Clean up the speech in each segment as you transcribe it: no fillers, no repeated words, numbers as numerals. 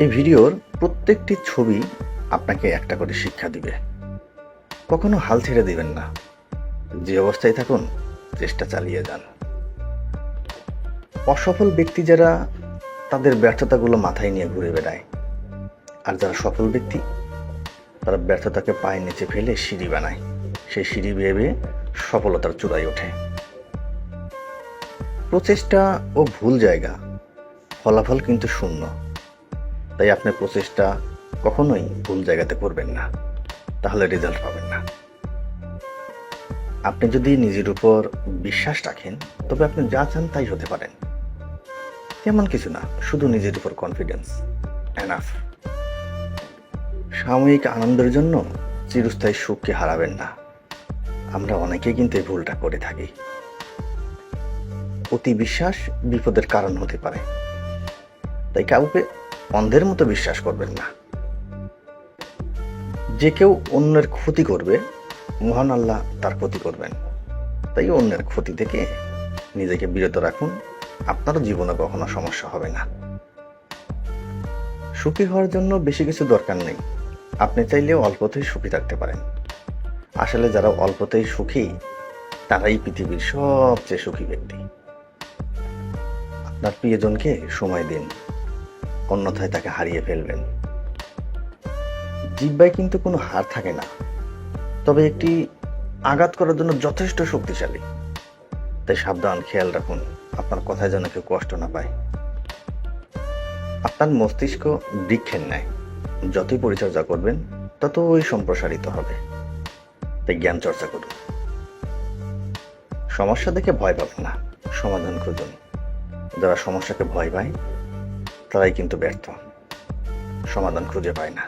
এই ভিডিওর প্রত্যেকটি ছবি আপনাকে একটা করে শিক্ষা দিবে। কখনো হাল ছেড়ে দিবেন না। যে অবস্থায় থাকুন, চেষ্টা চালিয়ে যান। অসফল ব্যক্তি যারা, তাদের ব্যর্থতাগুলো মাথায় নিয়ে ঘুরে বেড়ায়। আর যারা সফল ব্যক্তি, তারা ব্যর্থতাকে পায়ের নিচে ফেলে সিঁড়ি বানায়। সেই সিঁড়ি বেয়ে বেয়ে সফলতার চূড়ায় ওঠে। প্রচেষ্টা ও ভুল জায়গা, ফলাফল কিন্তু শূন্য। তাই আপনার প্রচেষ্টা কখনোই ভুল জায়গাতে করবেন না, তাহলে রেজাল্ট পাবেন না। আপনি যদি নিজের উপর বিশ্বাস রাখেন, তবে আপনি যা চান তাই হতে পারেন। তেমন কিছু না, শুধু নিজের উপর কনফিডেন্স এনাফ। সাময়িক আনন্দের জন্য চিরস্থায়ী সুখকে হারাবেন না। আমরা অনেকেই কিন্তু এই ভুলটা করে থাকি। অতি বিশ্বাস বিপদের কারণ হতে পারে, তাই কাউকে অন্ধের মতো বিশ্বাস করবেন না। যে কেউ অন্যের ক্ষতি করবে, মহান আল্লাহ তার ক্ষতি করবেন। তাই অন্যের ক্ষতি থেকে নিজেকে বিরত রাখুন, আপনারও জীবনে কখনো সমস্যা হবে না। সুখী হওয়ার জন্য বেশি কিছু দরকার নেই। আপনি চাইলেও অল্পতেই সুখী থাকতে পারেন। আসলে যারা অল্পতেই সুখী, তারাই পৃথিবীর সবচেয়ে সুখী ব্যক্তি। আপনার প্রিয়জনকে সময় দিন, অন্যথায় তাকে হারিয়ে ফেলবেন। জিহ্বায় কিন্তু কোনো হার থাকে না, তবে একটি আঘাত করার জন্য যথেষ্ট শক্তিশালী। তাই সাবধান, খেয়াল রাখুন আপনার কথায় যেন কেউ কষ্ট না পায়। আপনার মস্তিষ্ক বৃক্ষের ন্যায়, যতই পরিচর্যা করবেন ততই সম্প্রসারিত হবে। তাই জ্ঞান চর্চা করুন। সমস্যা দেখে ভয় পাবেন না, সমাধান খুঁজুন। যারা সমস্যাকে ভয় পায়, তারাই কিন্তু ব্যর্থ, সমাধান খুঁজে পায় না।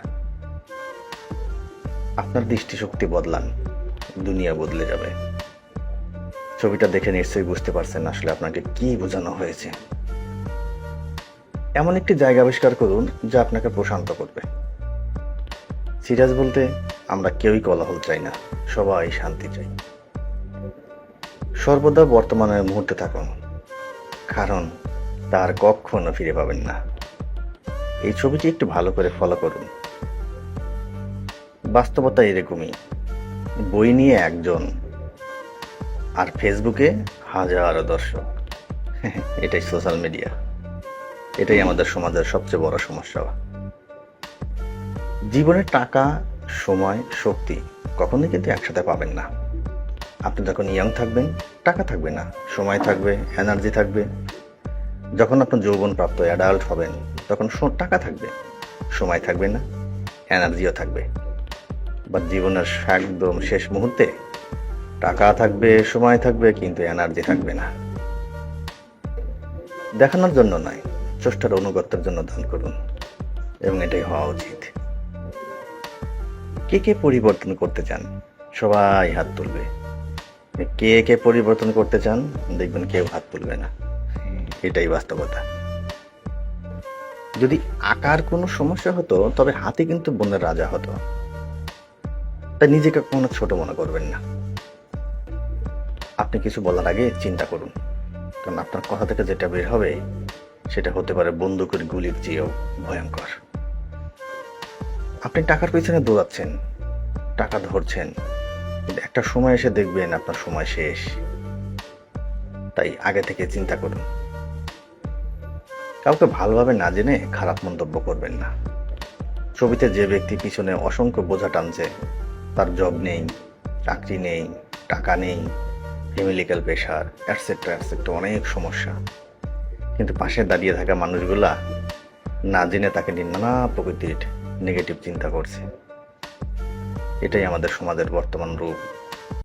আপনার দৃষ্টিশক্তি বদলান, দুনিয়া বদলে যাবে। ছবিটা দেখে নিশ্চয়ই বুঝতে পারছেন আসলে আপনাকে কি বোঝানো হয়েছে। এমন একটি জায়গা আবিষ্কার করুন যা আপনাকে প্রশান্ত করবে। সিরিয়াস বলতে, আমরা কেউই কোলাহল চাই না, সবাই শান্তি চাই। সর্বদা বর্তমানের মুহূর্তে থাকুন, কারণ তার কখনো ফিরে পাবেন না। এই ছবিটি একটু ভালো করে ফলো করুন। বাস্তবতা এরকমই। বই নিয়ে একজন, আর ফেসবুকে হাজারো দর্শক। এটাই সোশ্যাল মিডিয়া। এটাই আমাদের সমাজের সবচেয়ে বড় সমস্যা। জীবনে টাকা, সময়, শক্তি কখনোই কিন্তু একসাথে পাবেন না। আপনি যখন ইয়াং থাকবেন, টাকা থাকবে না, সময় থাকবে, এনার্জি থাকবে। যখন আপনি যৌবনপ্রাপ্ত অ্যাডাল্ট হবেন, তখন টাকা থাকবে, সময় থাকবে না, এনার্জিও থাকবে। বা জীবনের একদম শেষ মুহূর্তে টাকা থাকবে, সময় থাকবে, কিন্তু এনার্জি থাকবে না। দেখানোর জন্য নয়, স্রষ্টার অনুগত্যের জন্য দান করুন, এবং এটাই হওয়া উচিত। কে কে পরিবর্তন করতে চান? সবাই হাত তুলবে। কে কে পরিবর্তন করতে চান? দেখবেন কেউ হাত তুলবে না। এটাই বাস্তবতা। যদি আকার কোনো সমস্যা হতো, তবে হাতি কিন্তু বনের রাজা হতো। তাই নিজেকে কোনো ছোট মনে করবেন না। আপনি কিছু বলার আগে চিন্তা করুন, কারণ আপনার কথা থেকে যেটা বের হবে, সেটা হতে পারে বন্দুকের গুলির চেয়েও ভয়ঙ্কর। আপনি টাকার পিছনে দৌড়াচ্ছেন, টাকা ধরছেন, কিন্তু একটা সময় এসে দেখবেন আপনার সময় শেষ। তাই আগে থেকে চিন্তা করুন। কাউকে ভালোভাবে না জেনে খারাপ মন্তব্য করবেন না। ছবিতে যে ব্যক্তি পিছনে অসংখ্য বোঝা টানছে, তার জব নেই, চাকরি নেই, টাকা নেই, ফ্যামিলিক্যাল প্রেশার, অ্যাটসেট্রা অ্যাটসেট্রা, অনেক সমস্যা। কিন্তু পাশে দাঁড়িয়ে থাকা মানুষগুলা না জেনে তাকে নিয়ে নানা প্রকৃতির নেগেটিভ চিন্তা করছে। এটাই আমাদের সমাজের বর্তমান রূপ।